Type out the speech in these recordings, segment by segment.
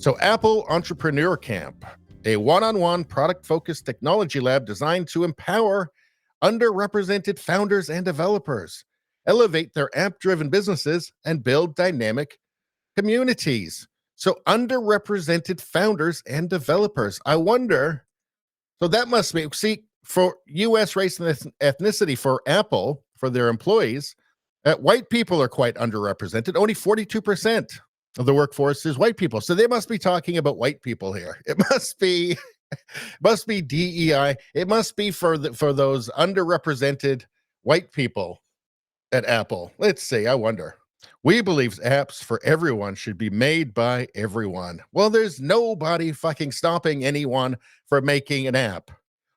So Apple Entrepreneur Camp, a one-on-one product-focused technology lab designed to empower underrepresented founders and developers, elevate their app-driven businesses, and build dynamic communities. So underrepresented founders and developers. I wonder, so that must be, see, for U.S. race and ethnicity for Apple, for their employees, white people are quite underrepresented. Only 42% of the workforce is white people. So they must be talking about white people here. It must be DEI. It must be for those underrepresented white people at Apple. Let's see, I wonder. We believe apps for everyone should be made by everyone. Well, there's nobody fucking stopping anyone from making an app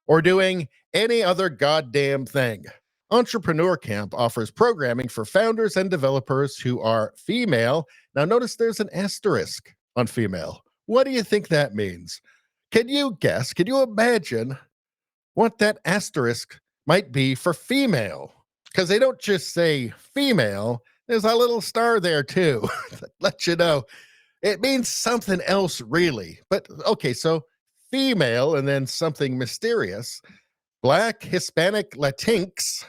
or doing any other goddamn thing. Entrepreneur Camp offers programming for founders and developers who are female. Now, notice there's an asterisk on female. What do you think that means? Can you guess? Can you imagine what that asterisk might be for female? Because they don't just say female. There's a little star there, too, that lets you know. It means something else, really. But, okay, so female and then something mysterious. Black, Hispanic, Latinx.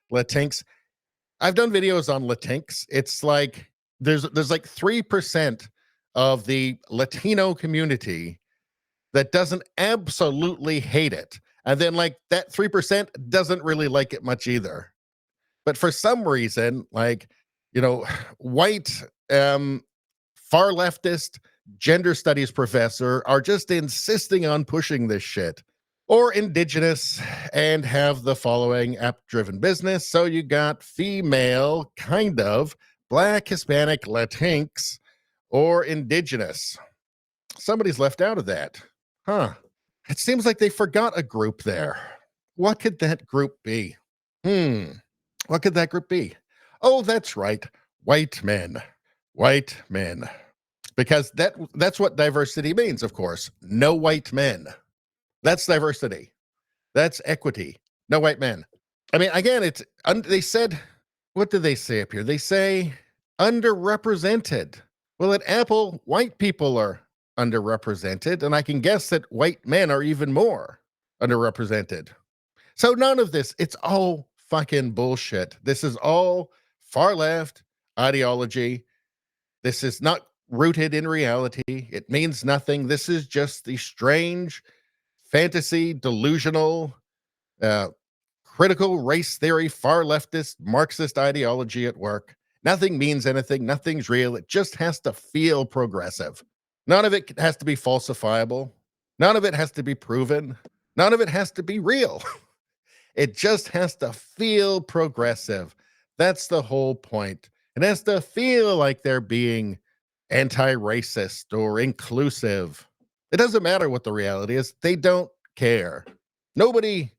I've done videos on Latinx. It's like there's like 3% of the Latino community that doesn't absolutely hate it. And then like that 3% doesn't really like it much either. But for some reason, like, you know, white, far leftist gender studies professor are just insisting on pushing this shit. Or indigenous and have the following app-driven business. So you got female, kind of, Black, Hispanic, Latinx, or indigenous. Somebody's left out of that. Huh. It seems like they forgot a group there. What could that group be? What could that group be? Oh, that's right. White men. White men. Because that's what diversity means, of course. No white men. That's diversity. That's equity. No white men. I mean, again, they said, what did they say up here? They say underrepresented. Well, at Apple, white people are underrepresented, and I can guess that white men are even more underrepresented. So none of this, it's all fucking bullshit. This is all far left ideology. This is not rooted in reality. It means nothing. This is just the strange fantasy, delusional, critical race theory, far leftist, Marxist ideology at work. Nothing means anything. Nothing's real. It just has to feel progressive. None of it has to be falsifiable. None of it has to be proven. None of it has to be real. It just has to feel progressive. That's the whole point. It has to feel like they're being anti-racist or inclusive. It doesn't matter what the reality is. They don't care. Nobody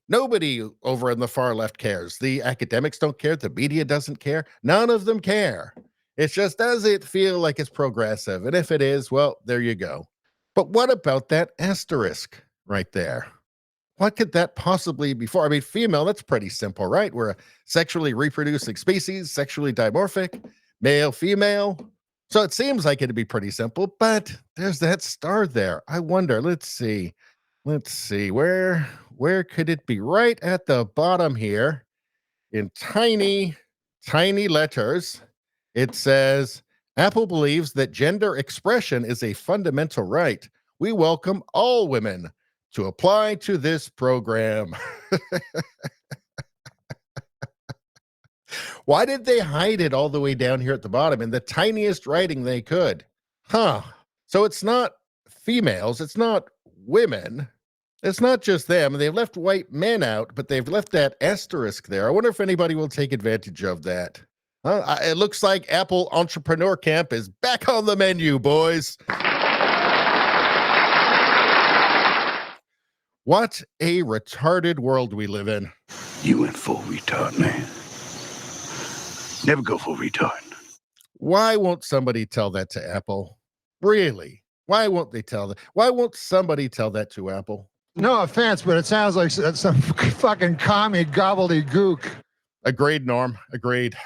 over in the far left cares. The academics don't care. The media doesn't care. None of them care. It's just, does it feel like it's progressive? And if it is, well, there you go. But what about that asterisk right there? What could that possibly be for? I mean, female, that's pretty simple, right? We're a sexually reproducing species, sexually dimorphic, male, female. So it seems like it'd be pretty simple, but there's that star there. I wonder, let's see, where could it be? Right at the bottom here in tiny letters, it says, Apple believes that gender expression is a fundamental right. We welcome all women to apply to this program. Why did they hide it all the way down here at the bottom in the tiniest writing they could? Huh. So it's not females. It's not women. It's not just them. They've left white men out, but they've left that asterisk there. I wonder if anybody will take advantage of that. It looks like Apple Entrepreneur Camp is back on the menu, boys. What a retarded world we live in. You went full retard, man. Never go full retard. Why won't somebody tell that to Apple? Really? Why won't they tell that? Why won't somebody tell that to Apple? No offense, but it sounds like some fucking commie gobbledygook. Agreed, Norm. Agreed.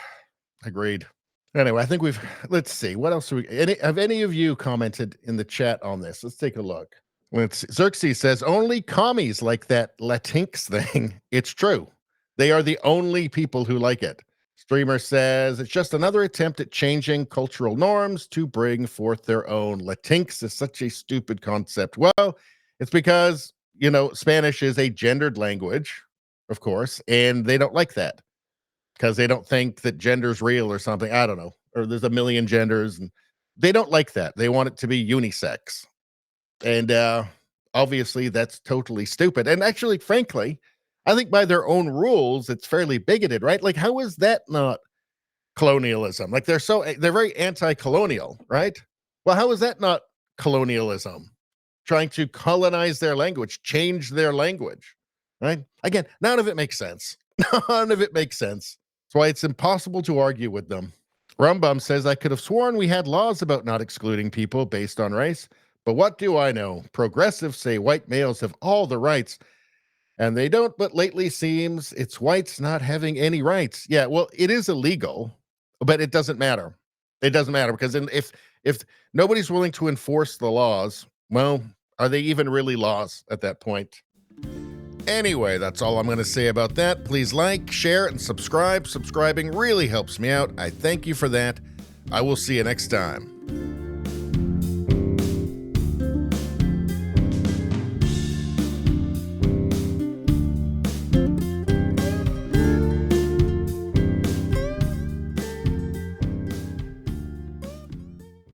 Anyway, I think let's see. What else have any of you commented in the chat on this? Let's take a look. Xerxes says, only commies like that Latinx thing. It's true. They are the only people who like it. Streamer says, it's just another attempt at changing cultural norms to bring forth their own. Latinx is such a stupid concept. Well, it's because, Spanish is a gendered language, of course, and they don't like that because they don't think that gender's real or something. I don't know. Or there's a million genders, and they don't like that. They want it to be unisex. And obviously, that's totally stupid. And actually, frankly, I think by their own rules, it's fairly bigoted, right? Like, how is that not colonialism? Like, they're very anti-colonial, right? Well, how is that not colonialism? Trying to colonize their language, change their language, right? Again, none of it makes sense. None of it makes sense. That's why it's impossible to argue with them. Rumbum says, I could have sworn we had laws about not excluding people based on race, but what do I know? Progressives say white males have all the rights, and they don't, but lately seems it's whites not having any rights. Yeah, well, it is illegal, but it doesn't matter. It doesn't matter because if nobody's willing to enforce the laws, well, are they even really laws at that point? Anyway, that's all I'm going to say about that. Please like, share, and subscribe. Subscribing really helps me out. I thank you for that. I will see you next time.